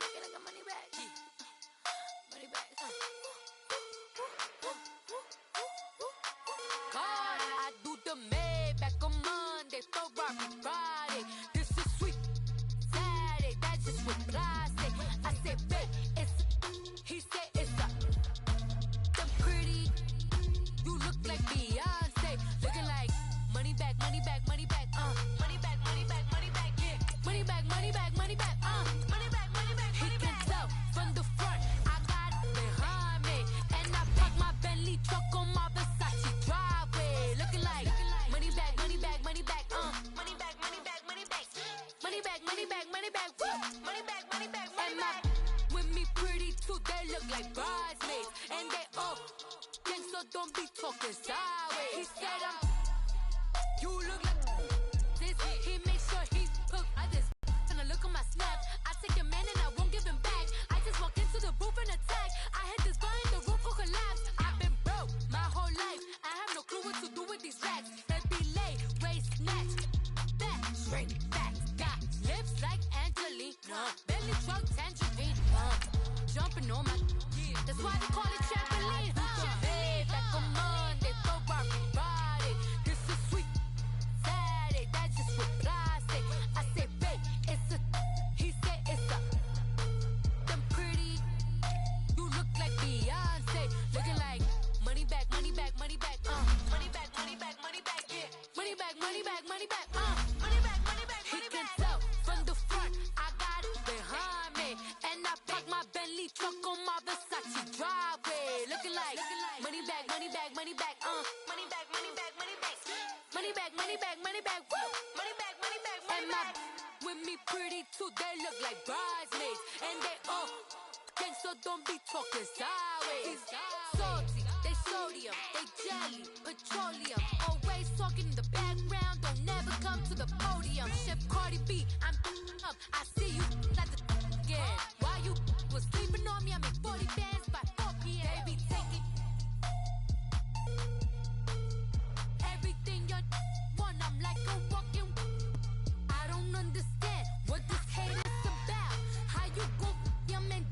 Making like a money bag. Money bag. God, I do the Maybach on Monday, Ferrari Friday. This is sweet Saturday, that's just what I say. I say, babe, it's he said it's a them pretty. You look like Beyonce, looking like money bag, money bag, money bag, money bag, money bag, money bag, yeah, money bag, money bag, money bag, money bag, money bag. He can tell from the front, I got it behind me, and I park my Bentley truck on my Versace driveway, looking like money bag, money bag, money bag, money bag, money bag, money bag, money bag, money bag, money bag, money bag, money bag, money bag. With me pretty too, they look like bridesmaids, and they all gang, so don't be talking sideways. He said you look like this. He makes sure he hook. I just gonna look at my snap. I take your man and I won't give him back. I just walk into the booth and attack. I hit this guy in the roof will collapse. I've been broke my whole life. I have no clue what to do with these racks. They be late, waist snatch, back, straight back. Got lips like Angelina, belly truck tangerine, jumping on my. That's why they call it trampoline. Back on Monday, Ferrari Friday. This is sweet Saturday, that's just what I say. I say, babe, it's a. He said it's a. Them pretty. You look like Beyonce, looking like money bag, money bag, money bag, money bag, money bag, money bag, yeah, money bag, money bag, money bag, money bag, money bag. He can tell from the front, I got it behind me, and I park my Bentley truck on my Versace driveway, looking like money bag, money bag, money bag, money bag, money bag, money bag, money bag, money bag, money bag, money bag, money bag, money bag. With me pretty too, they look like bridesmaids, and they all gang, so don't be talking sideways. Salty, they sodium, they jelly, petroleum, always talking in the background, don't never come to the podium. Chef Cardi B, I'm up, I see you like the again. Why you was sleeping on me? I make 40 bands by 4 p.m. They be taking everything you want. I'm like a walking. I don't understand what this hate is about. How you go your man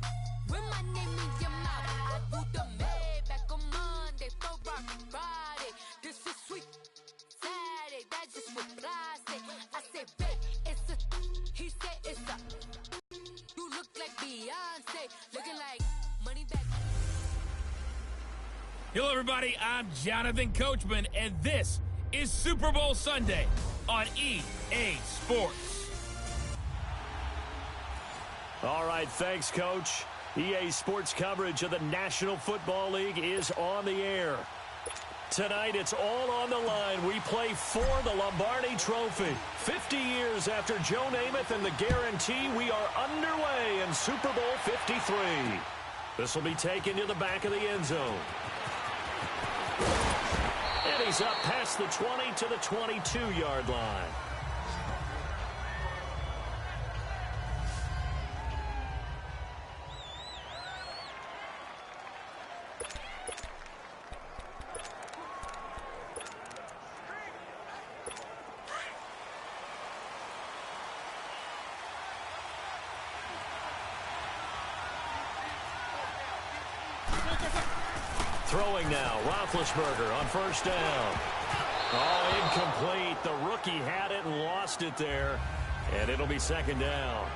with my name in your mouth? I do the Maybach on Monday, Ferrari Friday. This is sweet Saturday, that's just what I say. I say, babe, it's a. He said it's a. You look like Beyonce, looking like money back. Hello, everybody. I'm Jonathan Coachman, and this is Super Bowl Sunday on EA Sports. All right, thanks, Coach. EA Sports coverage of the National Football League is on the air. Tonight, it's all on the line. We play for the Lombardi Trophy. 50 years after Joe Namath and the guarantee, we are underway in Super Bowl 53. This will be taken to the back of the end zone. And he's up past the 20 to the 22-yard line. Throwing now, Roethlisberger on first down. Oh, incomplete. The rookie had it and lost it there. And it'll be second down.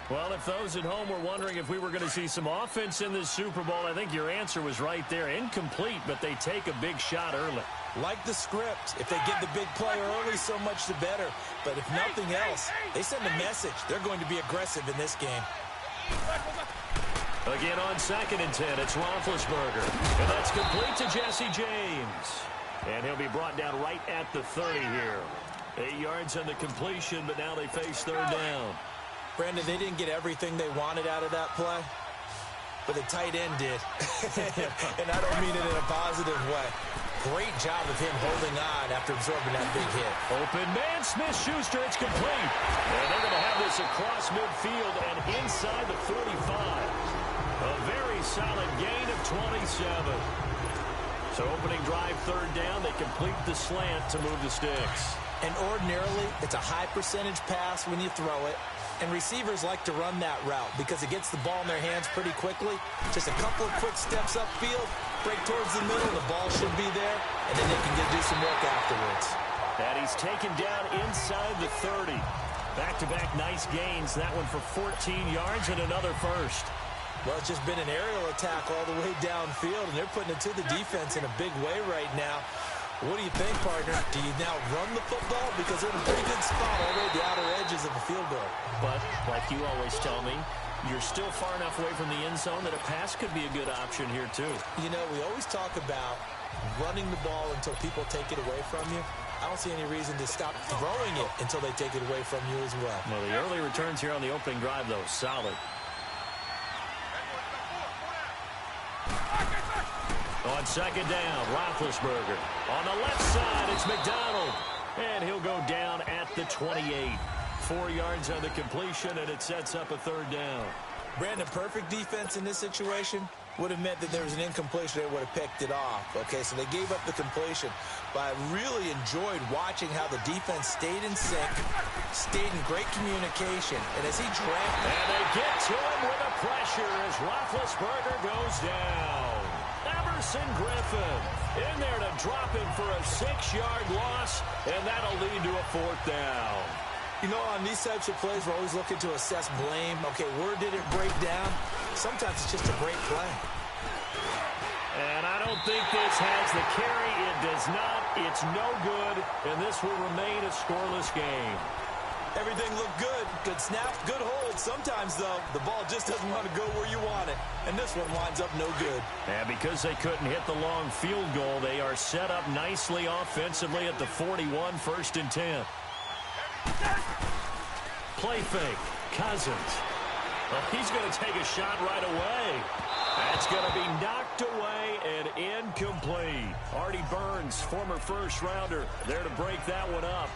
Well, if those at home were wondering if we were going to see some offense in this Super Bowl, I think your answer was right there. Incomplete, but they take a big shot early. Like the script. If they get the big play early, so much the better. But if nothing else, they send a message. They're going to be aggressive in this game. Again on 2nd and 10, it's Roethlisberger. And that's complete to Jesse James. And he'll be brought down right at the 30 here. 8 yards on the completion, but now they face third down. Brandon, they didn't get everything they wanted out of that play, but the tight end did. And I don't mean it in a positive way. Great job of him holding on after absorbing that big hit. Open man, Smith-Schuster, it's complete. And they're going to have this across midfield and inside the 45. A very solid gain of 27. So opening drive, third down, they complete the slant to move the sticks. And ordinarily, it's a high percentage pass when you throw it. And receivers like to run that route because it gets the ball in their hands pretty quickly. Just a couple of quick steps upfield, break towards the middle, the ball should be there, and then they can do some work afterwards. And he's taken down inside the 30. Back-to-back nice gains. That one for 14 yards and another first. Well, it's just been an aerial attack all the way downfield, and they're putting it to the defense in a big way right now. What do you think, partner? Do you now run the football? Because they're in a pretty good spot all the way at the outer edges of the field goal. But, like you always tell me, you're still far enough away from the end zone that a pass could be a good option here, too. You know, we always talk about running the ball until people take it away from you. I don't see any reason to stop throwing it until they take it away from you as well. Well, the early returns here on the opening drive, though, solid. On second down, Roethlisberger. On the left side, it's McDonald. And he'll go down at the 28. 4 yards on the completion, and it sets up a third down. Brandon, perfect defense in this situation would have meant that there was an incompletion. They would have picked it off. Okay, so they gave up the completion. But I really enjoyed watching how the defense stayed in sync, stayed in great communication. And as he dragged... And they get to him with a pressure as Roethlisberger goes down. Emerson Griffin in there to drop him for a 6-yard loss, and that'll lead to a fourth down. You know, on these types of plays, we're always looking to assess blame. Okay, where did it break down? Sometimes it's just a great play. And I don't think this has the carry. It does not. It's no good, and this will remain a scoreless game. Everything looked good. Good snap, good hold. Sometimes, though, the ball just doesn't want to go where you want it. And this one winds up no good. And because they couldn't hit the long field goal, they are set up nicely offensively at the 41, 1st and 10. Play fake. Cousins. Well, he's going to take a shot right away. That's going to be knocked away and incomplete. Artie Burns, former first-rounder, there to break that one up.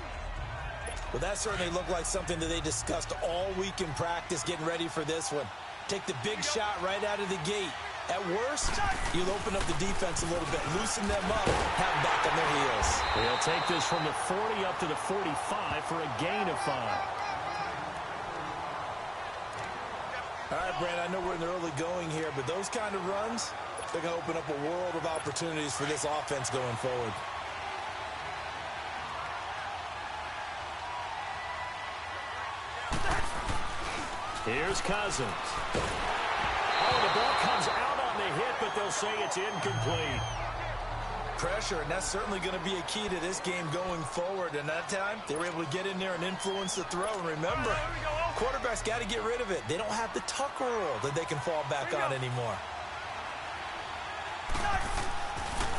Well, that certainly looked like something that they discussed all week in practice getting ready for this one. Take the big shot right out of the gate. At worst, you'll open up the defense a little bit, loosen them up, have them back on their heels. They'll take this from the 40 up to the 45 for a gain of 5. All right, Brandon, I know we're in the early going here, but those kind of runs, they're going to open up a world of opportunities for this offense going forward. Here's Cousins. Oh, the ball comes out on the hit, but they'll say it's incomplete. Pressure, and that's certainly going to be a key to this game going forward. And that time, they were able to get in there and influence the throw. And remember, quarterbacks got to get rid of it. They don't have the tuck rule that they can fall back on anymore.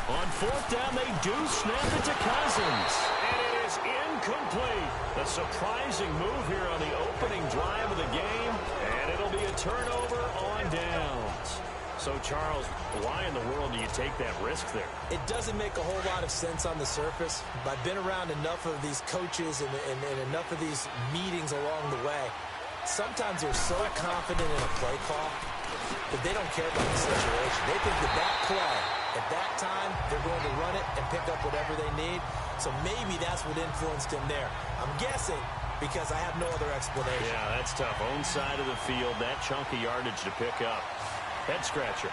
On 4th down, they do snap it to Cousins. And it is incomplete. A surprising move here on the opening drive of the game. And it'll be a turnover on downs. So, Charles, why in the world do you take that risk there? It doesn't make a whole lot of sense on the surface. But I've been around enough of these coaches and enough of these meetings along the way. Sometimes they're so confident in a play call that they don't care about the situation. They think that that play, at that time, they're going to run it and pick up whatever they need. So maybe that's what influenced him there. I'm guessing because I have no other explanation. Yeah, that's tough. Own side of the field, that chunk of yardage to pick up. Head scratcher.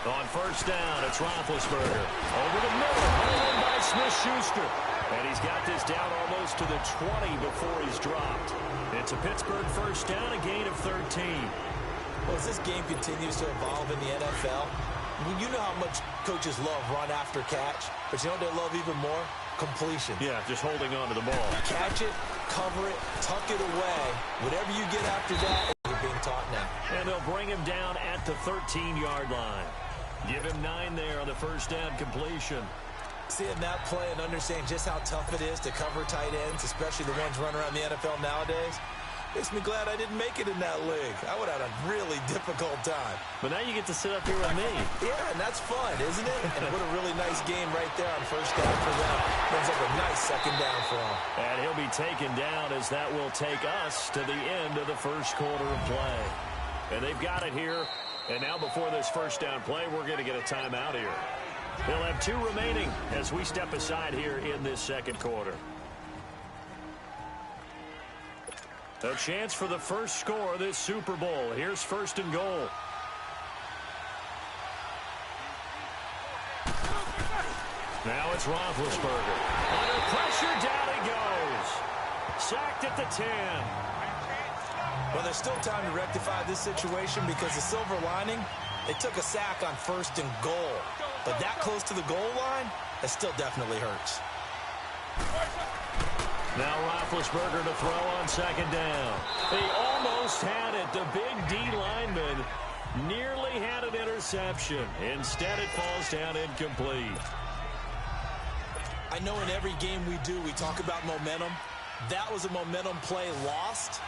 On 1st down, it's Roethlisberger. Over the middle, held by Smith-Schuster. And he's got this down almost to the 20 before he's dropped. It's a Pittsburgh 1st down, a gain of 13. Well, as this game continues to evolve in the NFL, you know how much coaches love run after catch, but you know what they love even more? Completion. Yeah, just holding on to the ball. Catch it, cover it, tuck it away. Whatever you get after that, you're being taught now. And they'll bring him down at the 13-yard line. Give him 9 there on the 1st down completion. Seeing that play and understanding just how tough it is to cover tight ends, especially the ones running around the NFL nowadays, makes me glad I didn't make it in that league. I would have had a really difficult time. But now you get to sit up here with me. Yeah, and that's fun, isn't it? And what a really nice game right there on 1st down for them. Brings up a nice 2nd down for him. And he'll be taken down as that will take us to the end of the 1st quarter of play. And they've got it here. And now before this 1st down play, we're going to get a timeout here. They'll have 2 remaining as we step aside here in this 2nd quarter. A chance for the first score of this Super Bowl. Here's first and goal. Now it's Roethlisberger. Under pressure, down he goes. Sacked at the 10. Well, there's still time to rectify this situation because the silver lining, they took a sack on first and goal. But that close to the goal line, that still definitely hurts. Now Roethlisberger to throw on second down. He almost had it. The big D lineman nearly had an interception. Instead, it falls down incomplete. I know in every game we do, we talk about momentum. That was a momentum play lost.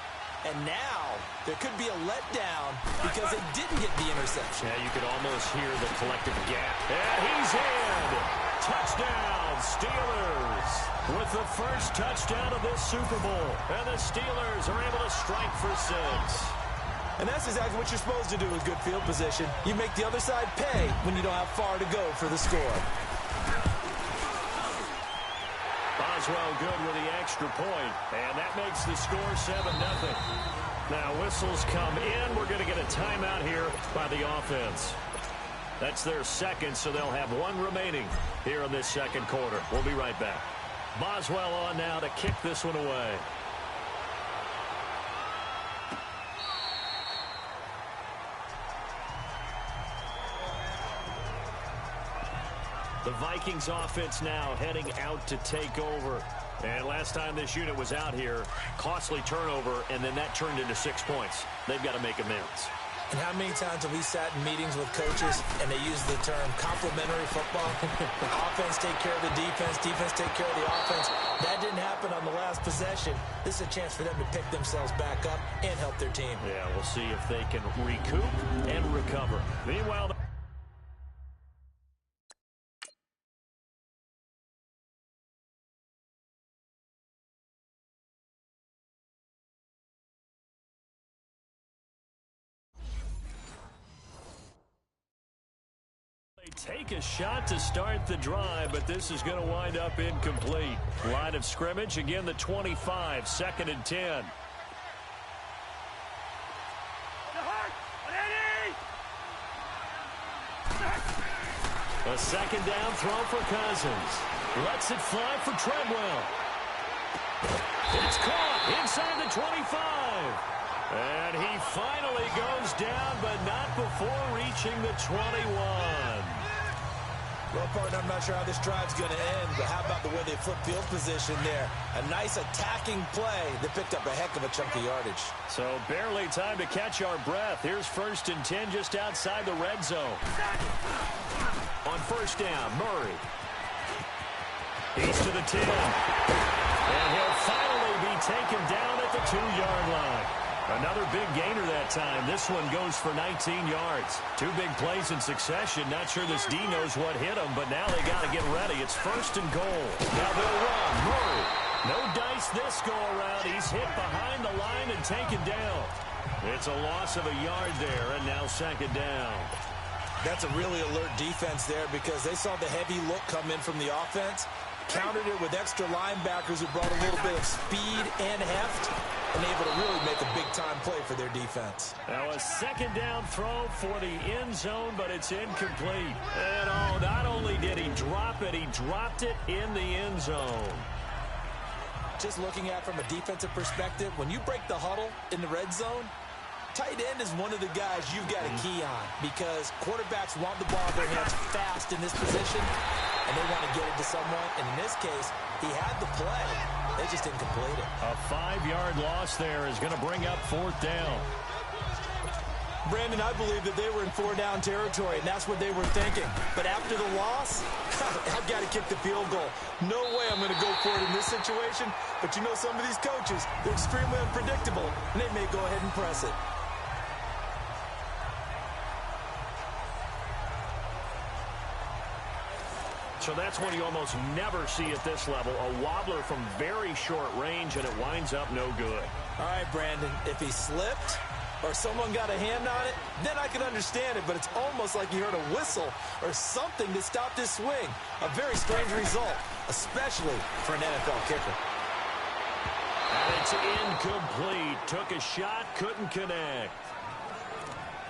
And now there could be a letdown because they didn't get the interception. Yeah, you could almost hear the collective gap. And he's in. Touchdown, Steelers. With the first touchdown of this Super Bowl. And the Steelers are able to strike for 6. And that's exactly what you're supposed to do with good field position. You make the other side pay when you don't have far to go for the score. Boswell good with the extra point, and that makes the score 7-0. Now whistles come in. We're going to get a timeout here by the offense. That's their second, so they'll have one remaining here in this second quarter. We'll be right back. Boswell on now to kick this one away. The Vikings offense now heading out to take over. And last time this unit was out here, costly turnover, and then that turned into 6 points. They've got to make amends. And how many times have we sat in meetings with coaches and they use the term complementary football? Offense take care of the defense, defense take care of the offense. That didn't happen on the last possession. This is a chance for them to pick themselves back up and help their team. Yeah, we'll see if they can recoup and recover. Meanwhile, take a shot to start the drive, but this is going to wind up incomplete. Line of scrimmage, again the 25, 2nd and 10. A second down throw for Cousins. Lets it fly for Treadwell. It's caught inside the 25. And he finally goes down, but not before reaching the 21. Well, partner, I'm not sure how this drive's going to end, but how about the way they flip field position there? A nice attacking play that picked up a heck of a chunk of yardage. So barely time to catch our breath. Here's 1st and 10 just outside the red zone. On first down, Murray. He's to the 10. And he'll finally be taken down at the 2-yard line. Another big gainer that time. This one goes for 19 yards. 2 big plays in succession. Not sure this D knows what hit him, but now they got to get ready. It's 1st and goal. Now they'll run. Murray. No dice this go around. He's hit behind the line and taken down. It's a loss of a yard there, and now 2nd down. That's a really alert defense there because they saw the heavy look come in from the offense, countered it with extra linebackers who brought a little bit of speed and heft, and able to really make a big-time play for their defense. Now a 2nd down throw for the end zone, but it's incomplete. And not only did he drop it, he dropped it in the end zone. Just looking at it from a defensive perspective, when you break the huddle in the red zone, tight end is one of the guys you've got a key on because quarterbacks want the ball in their hands fast in this position, and they want to get it to someone. And in this case, he had the play. They just didn't complete it. A 5-yard loss there is going to bring up 4th down. Brandon, I believe that they were in 4-down territory, and that's what they were thinking. But after the loss, I've got to kick the field goal. No way I'm going to go for it in this situation. But you know some of these coaches, they're extremely unpredictable, and they may go ahead and press it. So that's one you almost never see at this level. A wobbler from very short range, and it winds up no good. All right, Brandon, if he slipped or someone got a hand on it, then I can understand it. But it's almost like you heard a whistle or something to stop this swing. A very strange result, especially for an NFL kicker. And it's is incomplete. Took a shot, couldn't connect.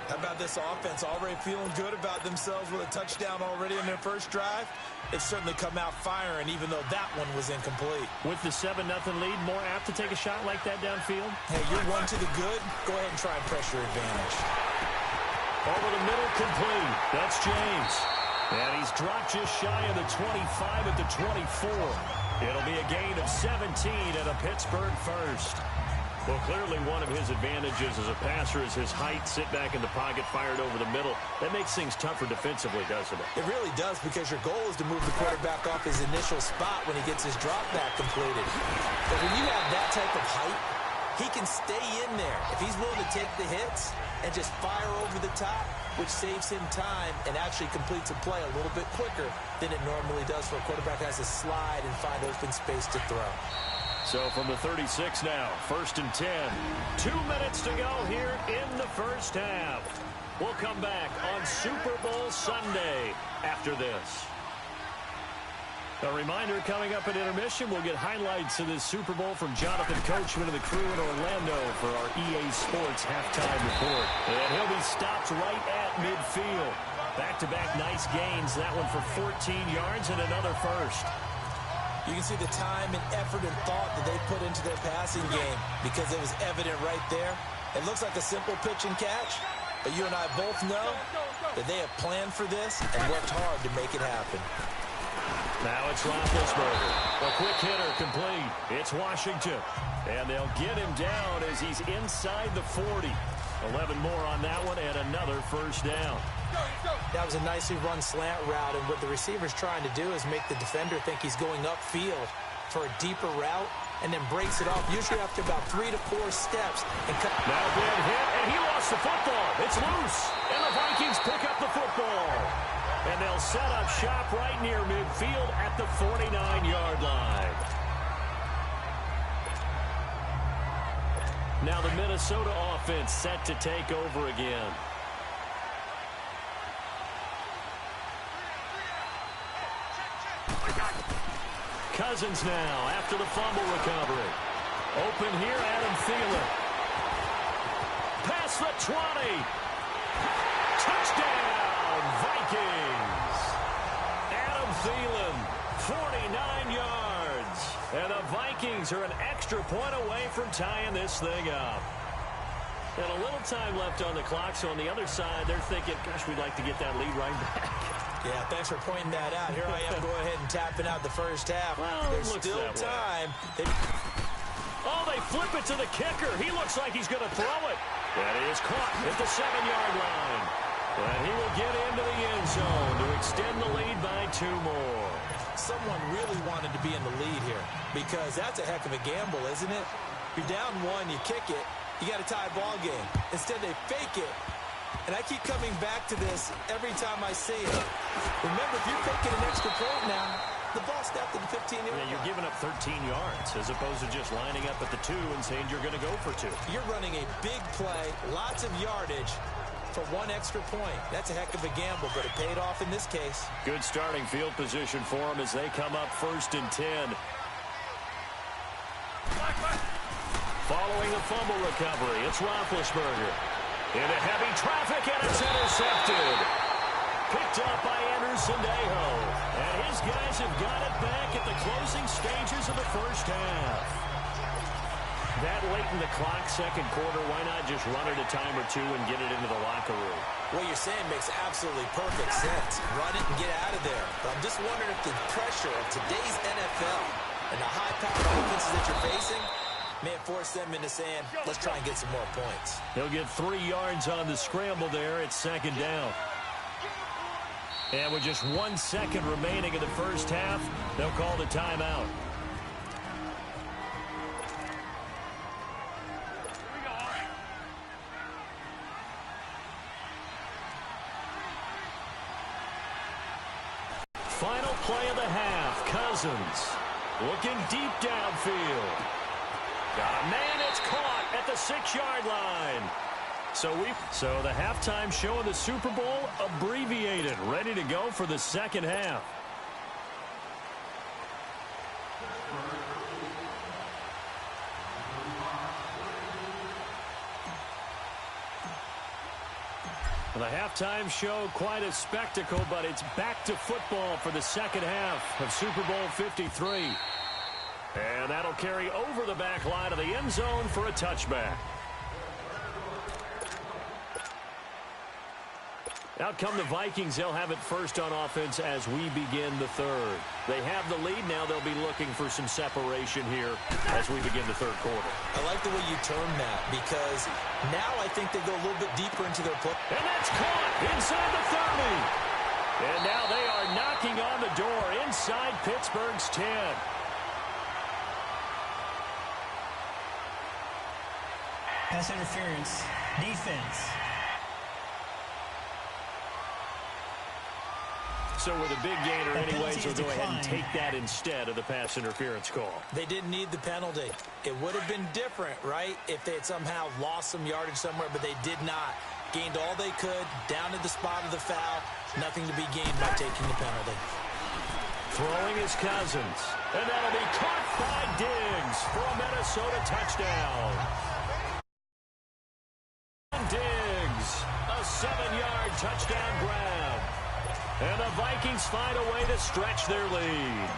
How about this offense already feeling good about themselves with a touchdown already in their first drive? They've certainly come out firing, even though that one was incomplete. With the 7-0 lead, more apt to take a shot like that downfield? Hey, you're one to the good. Go ahead and try and pressure advantage. Over the middle, complete. That's James. And he's dropped just shy of the 25 at the 24. It'll be a gain of 17 and a Pittsburgh first. Well, clearly one of his advantages as a passer is his height. Sit back in the pocket, fired over the middle. That makes things tougher defensively, doesn't it? It really does, because your goal is to move the quarterback off his initial spot when he gets his drop back completed. But when you have that type of height, he can stay in there if he's willing to take the hits and just fire over the top, which saves him time and actually completes a play a little bit quicker than it normally does for a quarterback who has to slide and find open space to throw. So from the 36 now, 1st and 10. 2 minutes to go here in the first half. We'll come back on Super Bowl Sunday after this. A reminder, coming up at intermission, we'll get highlights of this Super Bowl from Jonathan Coachman and the crew in Orlando for our EA Sports halftime report. And he'll be stopped right at midfield. Back-to-back nice gains, that one for 14 yards and another first. You can see the time and effort and thought that they put into their passing game, because it was evident right there. It looks like a simple pitch and catch, but you and I both know that they have planned for this and worked hard to make it happen. Now it's Roethlisberger. A quick hitter complete. It's Washington. And they'll get him down as he's inside the 40. 11 more on that one and another first down. That was a nicely run slant route, and what the receiver's trying to do is make the defender think he's going upfield for a deeper route, and then breaks it off, usually after about 3 to 4 steps. And now big hit, and he lost the football. It's loose, and the Vikings pick up the football. And they'll set up shop right near midfield at the 49-yard line. Now the Minnesota offense set to take over again. Cousins now after the fumble recovery. Open here, Adam Thielen. Past the 20. Touchdown, Vikings. Adam Thielen, 49 yards. And the Vikings are an extra point away from tying this thing up. And a little time left on the clock, so on the other side, they're thinking, gosh, we'd like to get that lead right back. Yeah, thanks for pointing that out. Here I am going ahead and tapping out the first half. Well, there's still time. Oh, they flip it to the kicker. He looks like he's going to throw it. That is caught at the 7-yard line. And he will get into the end zone to extend the lead by 2 more. Someone really wanted to be in the lead here, because that's a heck of a gamble, isn't it? You're down 1, you kick it, you got a tie ball game. Instead, they fake it. And I keep coming back to this every time I see it. Remember, if you're taking an extra point now, the ball's snapped at the 15-yard line. Yeah, you're giving up 13 yards as opposed to just lining up at the 2 and saying you're going to go for 2. You're running a big play, lots of yardage for 1 extra point. That's a heck of a gamble, but it paid off in this case. Good starting field position for them as they come up 1st and 10. Following the fumble recovery, it's Roethlisberger. Into heavy traffic, and it's intercepted. Picked up by Sandejo. And his guys have got it back at the closing stages of the first half. That late in the clock, second quarter, why not just run it a time or 2 and get it into the locker room? What you're saying makes absolutely perfect sense. Run it and get out of there. But I'm just wondering if the pressure of today's NFL and the high-powered offenses that you're facing may have forced them into saying, let's try and get some more points. He'll get 3 yards on the scramble there. It's 2nd down. And with just 1 second remaining in the first half, they'll call the timeout. Final play of the half. Cousins looking deep downfield. Got a man, it's caught at the 6-yard line. So the halftime show of the Super Bowl abbreviated, ready to go for the second half. The halftime show, quite a spectacle, but it's back to football for the second half of Super Bowl 53. And that'll carry over the back line of the end zone for a touchback. Out come the Vikings. They'll have it first on offense as we begin the third. They have the lead. Now they'll be looking for some separation here as we begin the third quarter. I like the way you term that because now I think they go a little bit deeper into their play. And that's caught inside the 30. And now they are knocking on the door inside Pittsburgh's 10. Pass interference, defense. So with a big gainer anyways, they'll go ahead and take that instead of the pass interference call. They didn't need the penalty. It would have been different, right, if they had somehow lost some yardage somewhere, but they did not. Gained all they could, down at the spot of the foul. Nothing to be gained by taking the penalty. Throwing is Cousins. And that'll be caught by Diggs for a Minnesota touchdown. Diggs, a 7-yard touchdown grab. And the Vikings find a way to stretch their lead.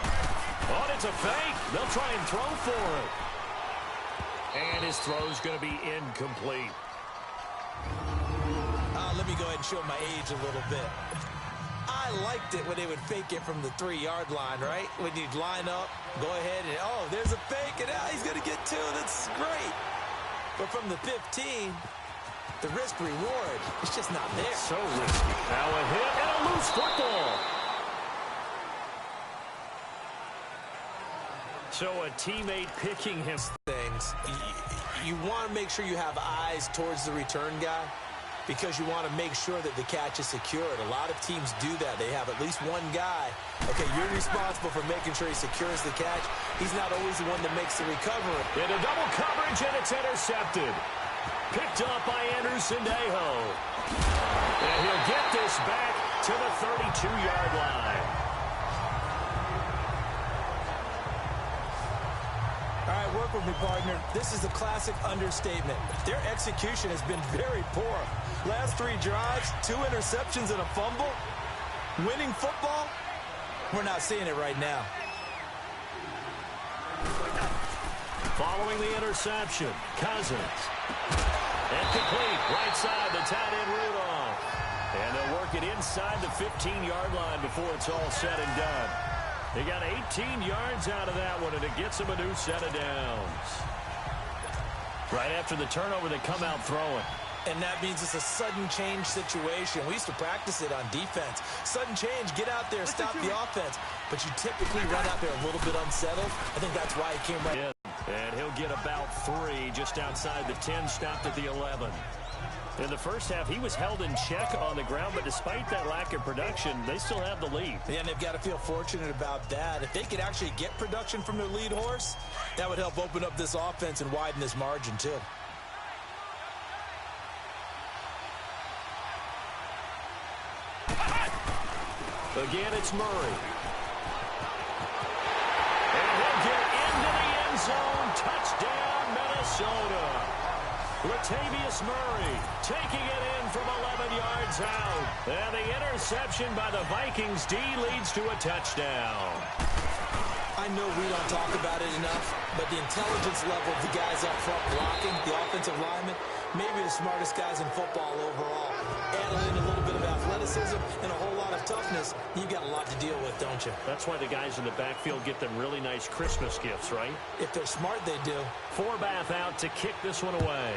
Oh, it's a fake. They'll try and throw for it. And his throw's going to be incomplete. Let me go ahead and show my age a little bit. I liked it when they would fake it from the 3-yard line, right? When you'd line up, go ahead and, oh, there's a fake, and now he's going to get 2. That's great. But from the 15, the risk-reward is just not there. So risky. Now a hit and a loose football. So a teammate picking him. Things. You want to make sure you have eyes towards the return guy because you want to make sure that the catch is secured. A lot of teams do that. They have at least one guy. Okay, you're responsible for making sure he secures the catch. He's not always the one that makes the recovery. Into double coverage, and it's intercepted. Picked up by Sandejo. And he'll get this back to the 32-yard line. All right, work with me, partner. This is a classic understatement. Their execution has been very poor. Last 3 drives, 2 interceptions and a fumble. Winning football? We're not seeing it right now. Following the interception, Cousins. And complete, right side, the tight end Rudolph. And they'll work it inside the 15-yard line before it's all said and done. They got 18 yards out of that one, and it gets them a new set of downs. Right after the turnover, they come out throwing. And that means it's a sudden change situation. We used to practice it on defense. Sudden change, get out there, stop the offense. But you typically run out there a little bit unsettled. I think that's why he came right in. And he'll get about 3 just outside the 10, stopped at the 11. In the first half, he was held in check on the ground, but despite that lack of production, they still have the lead. Yeah, and they've got to feel fortunate about that. If they could actually get production from their lead horse, that would help open up this offense and widen this margin, too. Again, it's Murray. And he'll get into the end zone. Touchdown, Minnesota. Latavius Murray taking it in from 11 yards out. And the interception by the Vikings D leads to a touchdown. I know we don't talk about it enough, but the intelligence level of the guys up front blocking, the offensive linemen, maybe the smartest guys in football overall. Add in a little bit of athleticism and a whole lot of toughness, you've got a lot to deal with, don't you? That's why the guys in the backfield get them really nice Christmas gifts, right? If they're smart, they do. Forbath out to kick this one away.